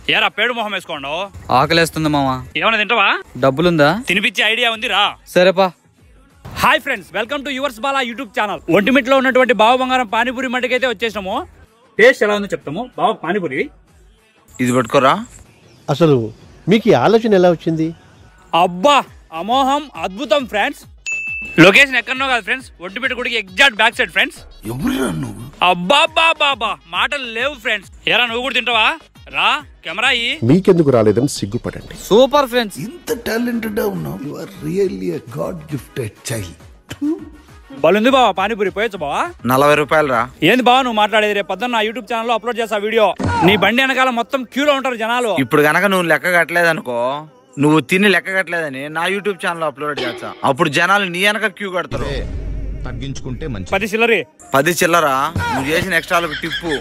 ఏరా పేడు మొహం వేసుకోండు. ఆకలేస్తుంది మామా. ఏమైనా తింటావా? డబ్బులుందా? తినిపించే ఐడియా ఉంది రా. సరేపా. Hi friends, welcome to yours Bala YouTube channel. ఒంటిమిట్లో ఉన్నటువంటి బావ బంగారం పానీపూరి మట్టికైతే వచ్చేసినాము. టేస్ట్ ఎలా ఉందో చెప్తాము. బావ పానీపూరి ఇది పట్టుకోరా. అసలు మీకు ఈ ఆలోచన ఎలా వచ్చింది? అబ్బా అమోహం, అద్భుతం ఫ్రెండ్స్. లొకేషన్ ఎక్కడనో కాదు ఫ్రెండ్స్, ఒంటిమిట్ట గుడికి ఎగ్జాక్ట్ బ్యాక్ సైడ్ ఫ్రెండ్స్. అబ్బా బాబా మాటలు లేవు ఫ్రెండ్స్. ఏరా నువ్వు కూడా తింటావా? రా కెమెరా మీకెందుకు రాలేదని సిగ్గుపడండి. Super friends. ఇంత టాలెంటెడ్ ఉన్నావు. You are really a god gifted child. బలుంది బావా పానీపూరి పోయొచ్చు బావా. 40 రూపాయలు రా. ఏంది బావా నువ్వు మాట్లాడేది? రేపు పొద్దున్న నా యూట్యూబ్ ఛానల్ లో అప్లోడ్ చేస్తా వీడియో. నీ బండి వెనకాల మొత్తం క్యూలో ఉంటారు జనాలు. ఇప్పుడు గనక నువ్వు లెక్క కట్టలేదనుకో, నువ్వు తిని లెక్క కట్టలేదని నా యూట్యూబ్ ఛానల్ అప్లోడ్ చేస్తా. అప్పుడు జనాలు నీ వెనక క్యూ కడతారు. తగ్గించుకుంటే మంచి. 10 చిల్లరి. 10 చిల్లరా. నువ్వు చేసిన ఎక్స్ట్రాలకు టిప్పు.